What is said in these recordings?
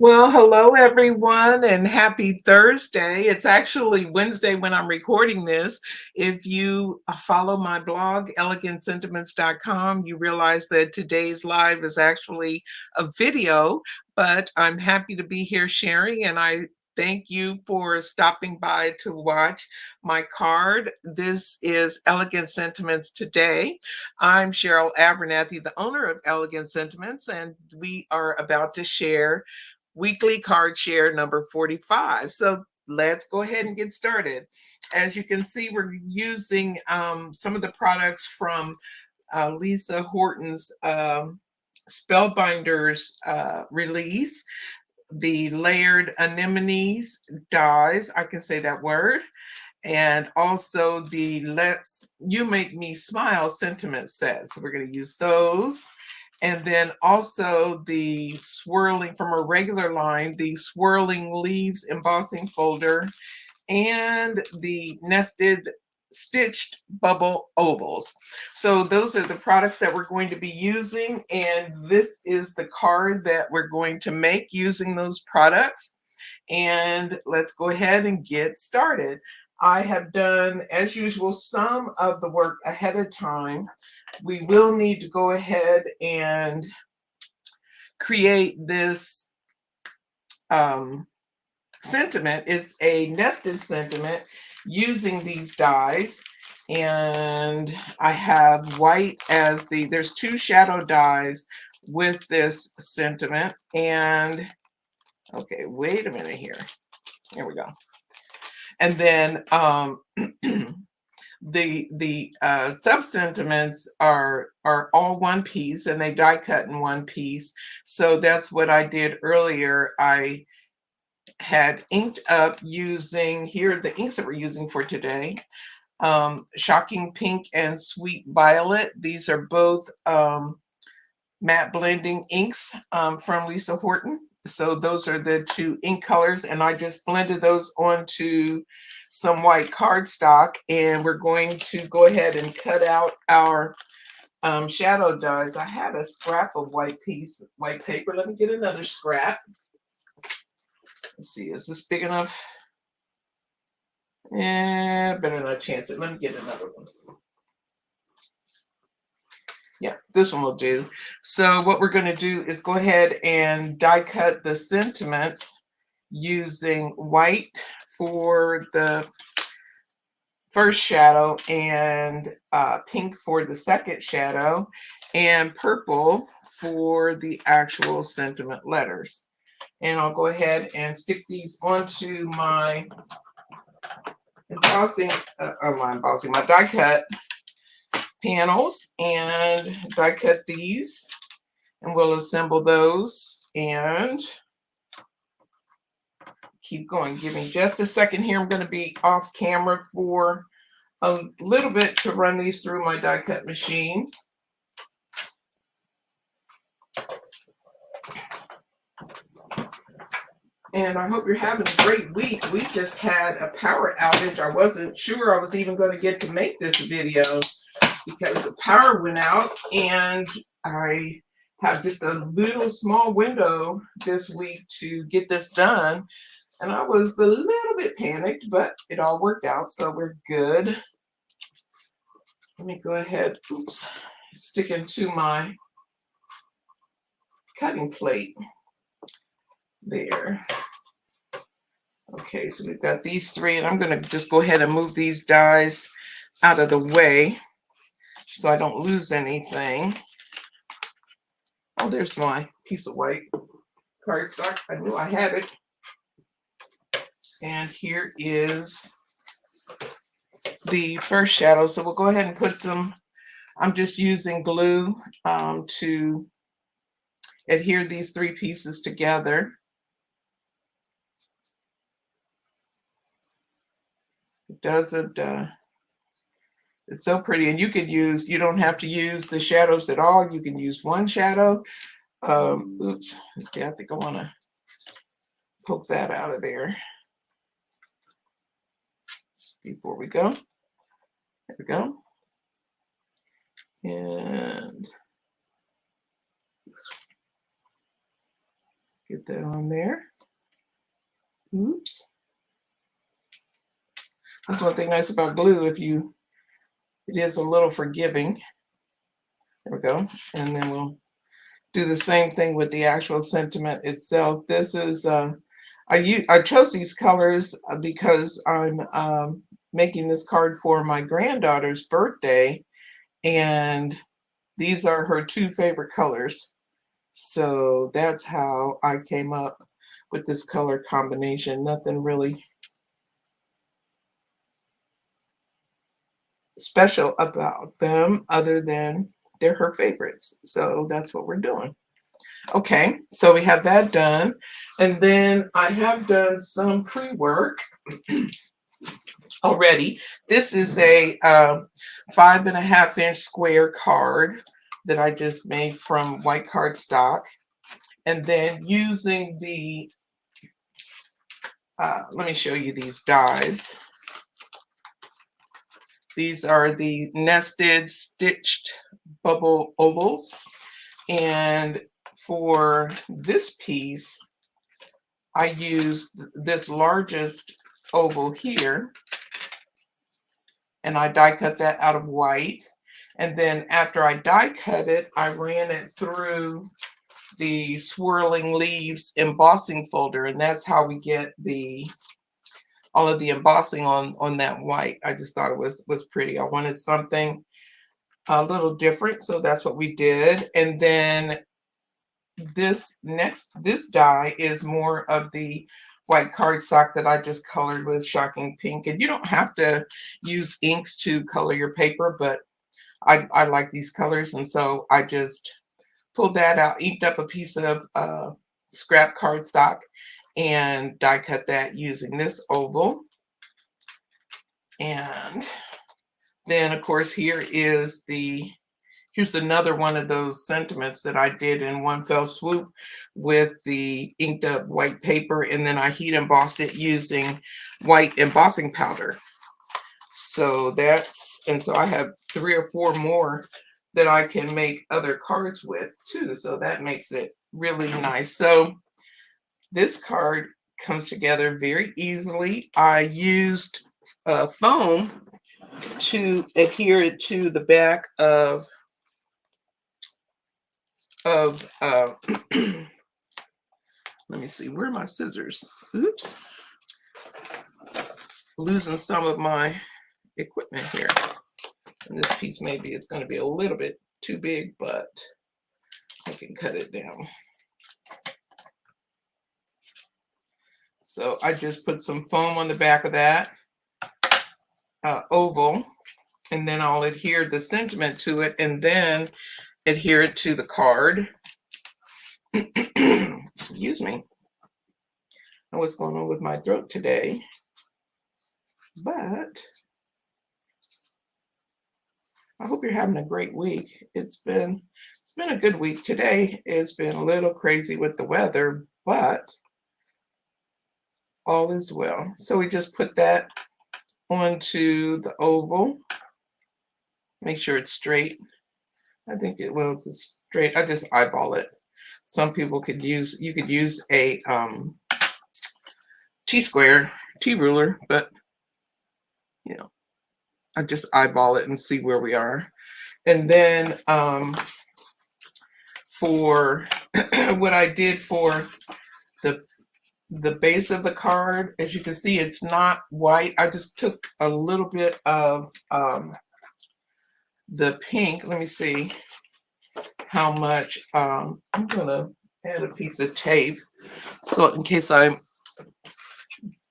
Well, hello everyone and happy Thursday. It's actually Wednesday when I'm recording this. If you follow my blog, elegantsentiments.com, you realize that today's live is actually a video, but I'm happy to be here sharing and I thank you for stopping by to watch my card. This is Elegant Sentiments Today. I'm Cheryl Abernathy, the owner of Elegant Sentiments, and we are about to share weekly card share number 45. So let's go ahead and get started. As you can see, we're using some of the products from Lisa Horton's SpellBinders release, the layered anemones dies, I can say that word, and also the Let's You Make Me Smile sentiment set. So we're going to use those. And then also the swirling from a regular line, the swirling leaves embossing folder, and the nested stitched bubble ovals. So those are the products that we're going to be using, and this is the card that we're going to make using those products. And let's go ahead and get started. I have done, as usual, some of the work ahead of time. We will need to go ahead and create this sentiment. It's a nested sentiment using these dies, and I have white as there's two shadow dies with this sentiment. And okay, wait a minute here we go. And then the sub sentiments are all one piece, and they die cut in one piece. So that's what I did earlier. I had inked up using, here are the inks that we're using for today. Shocking Pink and Sweet Violet. These are both matte blending inks from Lisa Horton. So those are the two ink colors, and I just blended those onto some white cardstock, and we're going to go ahead and cut out our shadow dies. I had a scrap of white paper. Let me get another scrap. Let's see, is this big enough? Better not chance it. Let me get another one. Yeah, this one will do. So what we're going to do is go ahead and die cut the sentiments using white for the first shadow, and pink for the second shadow, and purple for the actual sentiment letters. And I'll go ahead and stick these onto my my die cut panels, and die cut these, and we'll assemble those and keep going. Give me just a second here. I'm going to be off camera for a little bit to run these through my die cut machine. And I hope you're having a great week. We just had a power outage. I wasn't sure I was even going to get to make this video because the power went out, and I have just a little small window this week to get this done. And I was a little bit panicked, but it all worked out, so we're good. Let me go ahead, stick into my cutting plate there. Okay, so we've got these three, and I'm going to just go ahead and move these dies out of the way so I don't lose anything. Oh, there's my piece of white cardstock. I knew I had it. And here is the first shadow. So we'll go ahead and put some, I'm just using glue to adhere these three pieces together. It doesn't, it's so pretty. And you could use, you don't have to use the shadows at all. You can use one shadow. Oops, let's see, I think I want to poke that out of there before we go. There we go. And Get that on there. Oops. That's one thing nice about glue. It is a little forgiving. There we go. And then we'll do the same thing with the actual sentiment itself. This is, I chose these colors because I'm making this card for my granddaughter's birthday, and these are her two favorite colors. So that's how I came up with this color combination. Nothing really special about them other than they're her favorites. So that's what we're doing. Okay, so we have that done. And then I have done some pre-work already. This is a 5.5-inch square card that I just made from white cardstock. And then using the, let me show you these dies. These are the nested stitched bubble ovals. And for this piece, I used this largest oval here, and I die cut that out of white. And then after I die cut it, I ran it through the Swirling Leaves embossing folder, and that's how we get all of the embossing on that white. I just thought it was pretty. I wanted something a little different, so that's what we did. And then this die is more of the white cardstock that I just colored with Shocking Pink. And you don't have to use inks to color your paper, but I like these colors, and so I just pulled that out, inked up a piece of scrap cardstock, and die cut that using this oval. And then, of course, here's another one of those sentiments that I did in one fell swoop with the inked up white paper, and then I heat embossed it using white embossing powder. So so I have 3 or 4 more that I can make other cards with too. So that makes it really nice. So this card comes together very easily. I used foam to adhere it to the back of let me see, where are my scissors? Oops. Losing some of my equipment here. And this piece maybe is going to be a little bit too big, but I can cut it down. So I just put some foam on the back of that oval, and then I'll adhere the sentiment to it, and then adhere it to the card. Excuse me. I don't know what's going on with my throat today, but I hope you're having a great week. It's been a good week. Today has been a little crazy with the weather, but all is well. So we just put that onto the oval. Make sure it's straight. I think it's straight. I just eyeball it. Some people you could use a T-square, T-ruler, but you know, I just eyeball it and see where we are. And then for what I did for the base of the card, as you can see, it's not white. I just took a little bit of the pink. Let me see how much. I'm gonna add a piece of tape, so in case I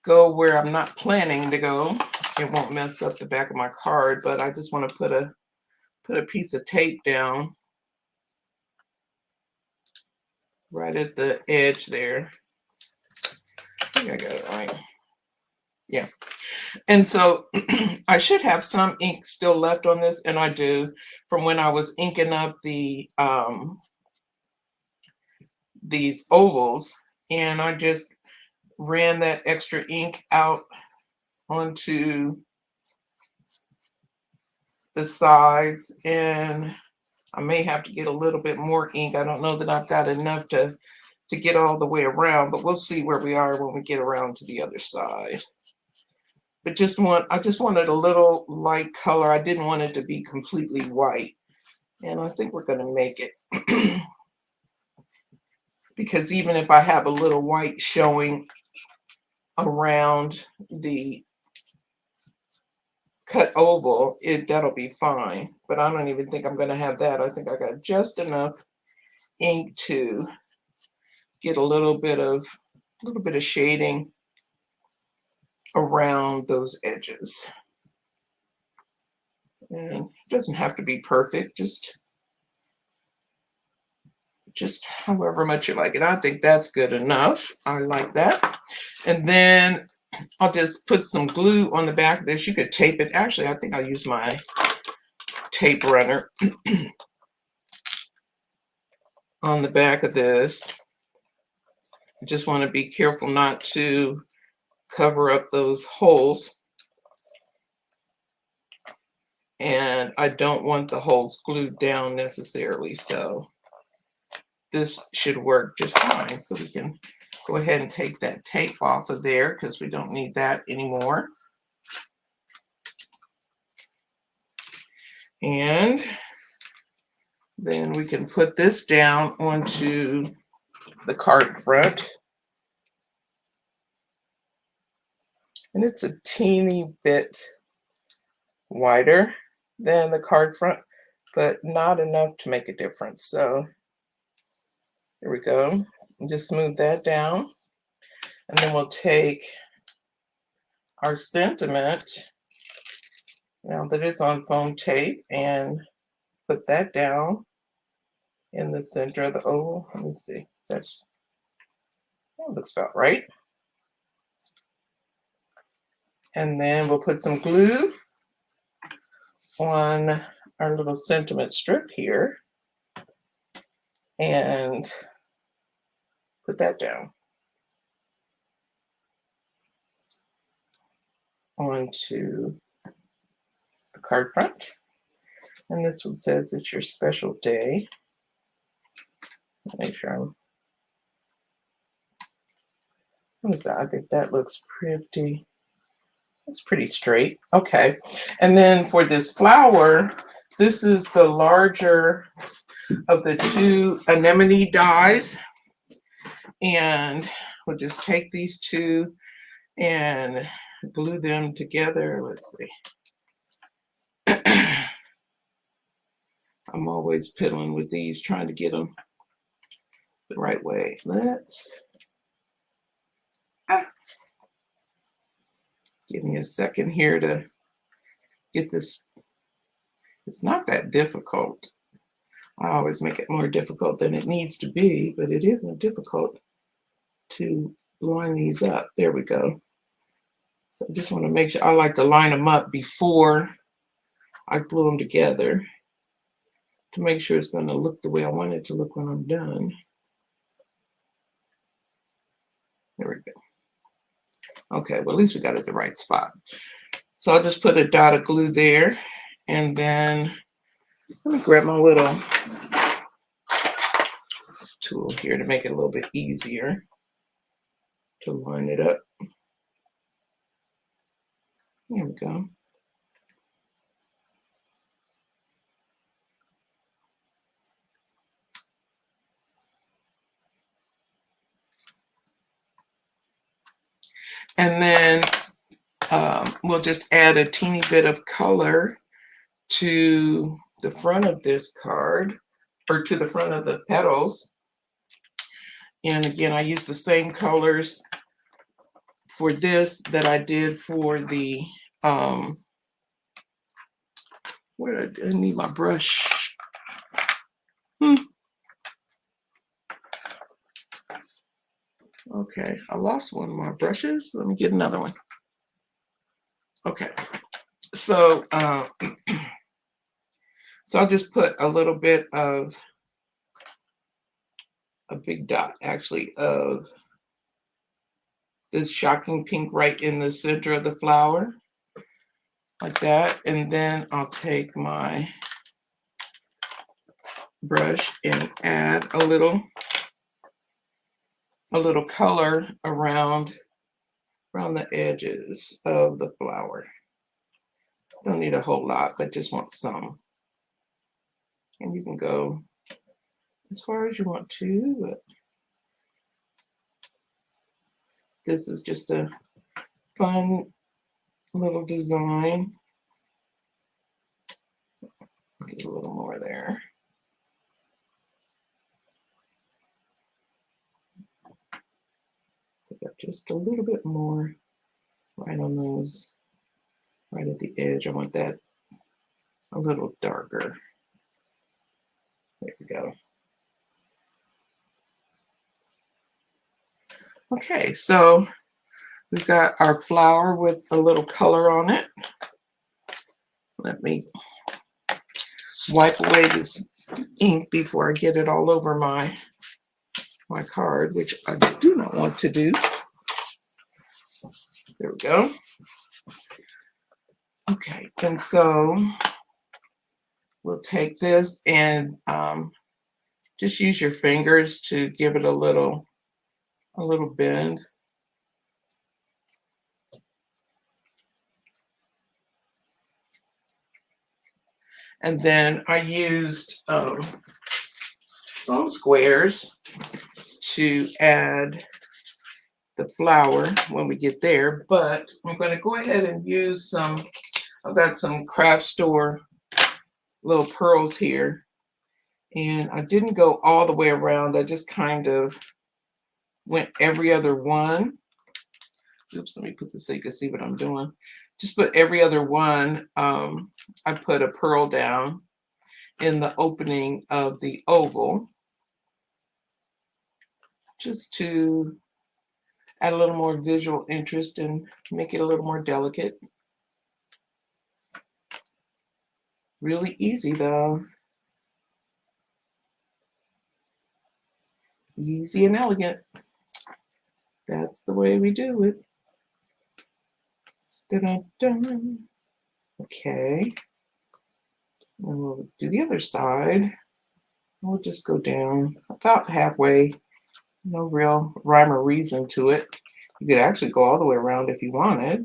go where I'm not planning to go, it won't mess up the back of my card. But I just want to put a piece of tape down right at the edge there. I think I got it right. Yeah. And so I should have some ink still left on this, and I do, from when I was inking up these ovals, and I just ran that extra ink out onto the sides, and I may have to get a little bit more ink. I don't know that I've got enough to to get all the way around, but we'll see where we are when we get around to the other side. But I just wanted a little light color. I didn't want it to be completely white. And I think we're going to make it. Because even if I have a little white showing around the cut oval, that'll be fine. But I don't even think I'm going to have that. I think I got just enough ink to get a little bit of shading around those edges. And it doesn't have to be perfect, just however much you like it. I think that's good enough. I like that. And then I'll just put some glue on the back of this. You could tape it. Actually, I think I'll use my tape runner on the back of this. I just want to be careful not to cover up those holes. And I don't want the holes glued down necessarily, so this should work just fine. So we can go ahead and take that tape off of there because we don't need that anymore. And then we can put this down onto the card front. And it's a teeny bit wider than the card front, but not enough to make a difference. So there we go. And just smooth that down. And then we'll take our sentiment, now that it's on foam tape, and put that down in the center of the oval. Let me see. That looks about right. And then we'll put some glue on our little sentiment strip here and put that down onto the card front. And this one says it's your special day. Make sure what is that? I think that looks pretty. It's pretty straight. Okay. And then for this flower, this is the larger of the two anemone dies. And we'll just take these two and glue them together. Let's see. I'm always piddling with these, trying to get them the right way. Give me a second here to get this. It's not that difficult. I always make it more difficult than it needs to be, but it isn't difficult to line these up. There we go. So I just want to make sure. I like to line them up before I glue them together to make sure it's going to look the way I want it to look when I'm done. There we go. Okay, well, at least we got it the right spot. So I'll just put a dot of glue there, and then let me grab my little tool here to make it a little bit easier to line it up. There we go. And then we'll just add a teeny bit of color to the front of this card, or to the front of the petals. And again, I use the same colors for this that I did for the, where did I need my brush? Okay, I lost one of my brushes. Let me get another one. Okay, so so I'll just put a little bit of a big dot, actually, of this shocking pink right in the center of the flower, like that. And then I'll take my brush and add a little a little color around the edges of the flower. Don't need a whole lot, but just want some. And you can go as far as you want to, but this is just a fun little design. Get a little more there. Put up just a little bit more right on those, right at the edge. I want that a little darker. There we go. Okay, so we've got our flower with a little color on it. Let me wipe away this ink before I get it all over my card, which I do not want to do. There we go. Okay, and so we'll take this and just use your fingers to give it a little bend. And then I used foam squares to add the flower when we get there, but I'm going to go ahead and use some, I've got some craft store little pearls here, and I didn't go all the way around. I just kind of went every other one. Oops, let me put this so you can see what I'm doing. Just put every other one. I put a pearl down in the opening of the oval just to add a little more visual interest and make it a little more delicate. Really easy though. Easy and elegant. That's the way we do it. Dun-dun-dun. Okay. And we'll do the other side. We'll just go down about halfway. No real rhyme or reason to it. You could actually go all the way around if you wanted,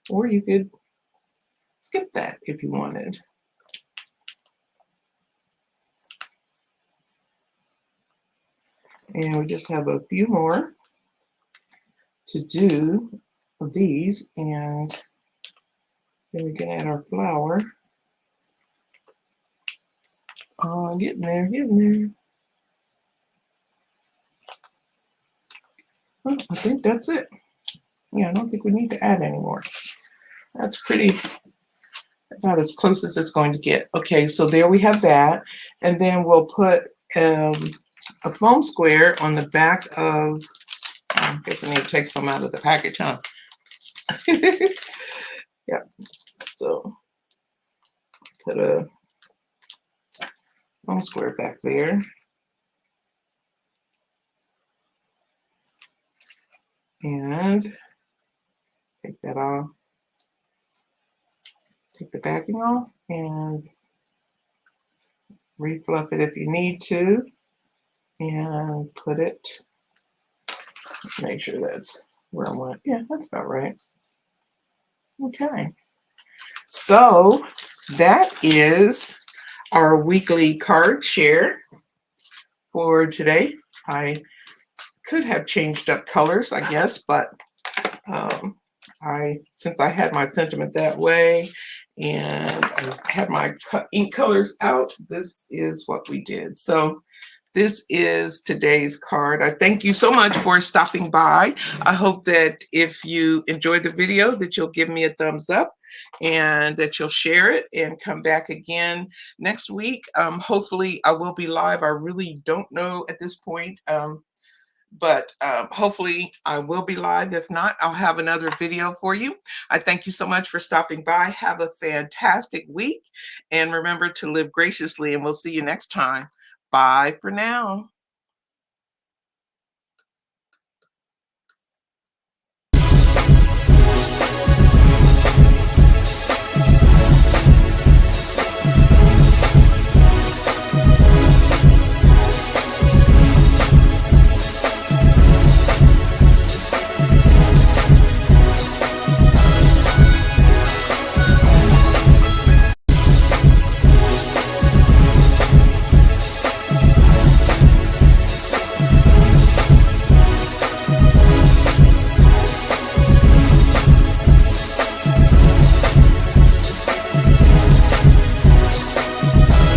or you could skip that if you wanted. And we just have a few more to do of these, and then we can add our flower. Oh, getting there, getting there. Well, I think that's it. Yeah, I don't think we need to add any more. That's pretty, about as close as it's going to get. Okay, so there we have that. And then we'll put a foam square on the back of, I guess I need to take some out of the package, huh? Yeah, so put a foam square back there. And take that off. Take the backing off and refluff it if you need to. And put it, make sure that's where I want. Yeah, that's about right. Okay. So that is our weekly card share for today. I could have changed up colors, I guess, but since I had my sentiment that way and I had my ink colors out, this is what we did. So this is today's card. I thank you so much for stopping by. I hope that if you enjoyed the video that you'll give me a thumbs up and that you'll share it and come back again next week. Hopefully I will be live. I really don't know at this point. But hopefully I will be live. If not, I'll have another video for you. I thank you so much for stopping by. Have a fantastic week. And remember to live graciously, and we'll see you next time. Bye for now.